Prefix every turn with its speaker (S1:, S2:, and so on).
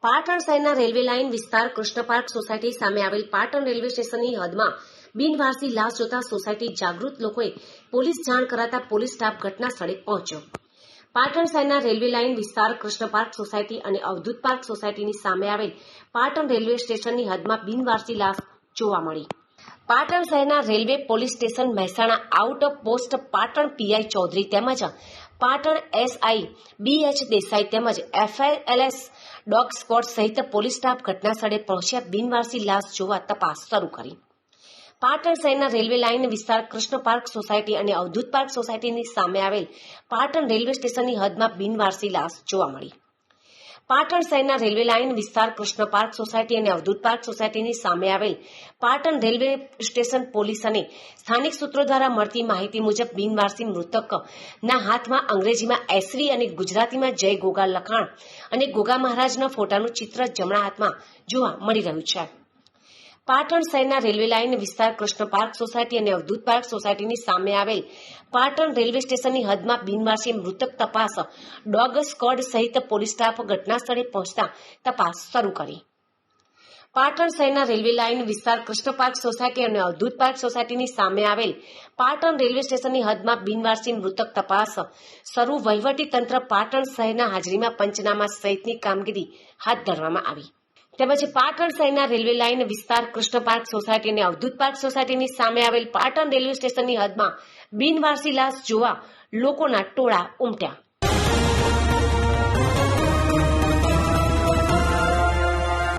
S1: પાટણ શહેરના railway line વિસ્તાર Krishna park society સામે આવેલ પાટણ રેલવે સ્ટેશનની હદમાં બિનવારસી લાશ જોતા સોસાયટી જાગૃત લોકોએ પોલીસ જાણ કરાતા પોલીસ સ્ટાફ ઘટના સ્થળે પહોંચ્યો. પાટણ શહેરના રેલવે લાઇન વિસ્તાર કૃષ્ણ પાર્ક સોસાયટી અને અવધૂત પાર્ક સોસાયટીની સામે આવેલ પાટણ રેલવે સ્ટેશનની હદમાં બિનવારસી લાશ જોવા મળી. પાટણ શહેરના railway police station Mehsana out of post Patan PI Chaudhary તેમજ પાટણ એસઆઈ BH દેસાઈ તેમજ FLS ડોગ સ્ક્વોડ સહિત પોલીસ સ્ટાફ ઘટના સ્થળે પહોંચ્યા બિનવારસી લાશ જોવા તપાસ શરૂ કરી. પાટણ શહેરના રેલવે લાઇન વિસ્તાર કૃષ્ણ પાર્ક સોસાયટી અને અવધૂત પાર્ક સોસાયટીની સામે આવેલ પાટણ રેલવે સ્ટેશનની હદમાં બિનવારસી લાશ જોવા મળી. પાટણ શહેરના રેલવે લાઇન વિસ્તાર કૃષ્ણ પાર્ક સોસાયટી અને અવધૂત પાર્ક સોસાયટીની સામે આવેલ પાટણ રેલવે સ્ટેશન પોલીસ અને સ્થાનિક સૂત્રો દ્વારા મળતી માહિતી મુજબ બિનવારસી મૃતકના હાથમાં અંગ્રેજીમાં એસરી અને ગુજરાતીમાં જય ગોગા લખાણ અને ગોગા મહારાજના ફોટાનું ચિત્ર જમણા હાથમાં જોવા મળી રહ્યું છે. પાટણ શહેરના રેલવે લાઇન વિસ્તાર કૃષ્ણ પાર્ક સોસાયટી અને અવધૂત પાર્ક સોસાયટીની સામે આવેલ પાટણ રેલવે સ્ટેશનની હદમાં બિનવારસી મૃતક તપાસ ડોગ સ્ક્વોડ સહિત પોલીસ સ્ટાફ ઘટના સ્થળે પહોંચતા તપાસ શરૂ કરી. પાટણ શહેરના રેલવે લાઇન વિસ્તાર કૃષ્ણ પાર્ક સોસાયટી અને અવધૂત પાર્ક સોસાયટીની સામે આવેલ પાટણ રેલવે સ્ટેશનની હદમાં બિનવારસી મૃતક તપાસ શરૂ. વહીવટી તંત્ર પાટણ શહેરના હાજરીમાં પંચનામા સહિતની કામગીરી હાથ ધરવામાં આવી. તેમજ પાટણ શહેરના રેલવે લાઇન વિસ્તાર કૃષ્ણ પાર્ક સોસાયટી અને અવધૂત પાર્ક સોસાયટીની સામે આવેલ પાટણ રેલવે સ્ટેશનની હદમાં બિનવારસી લાશ જોવા લોકોના ટોળા ઉમટ્યા.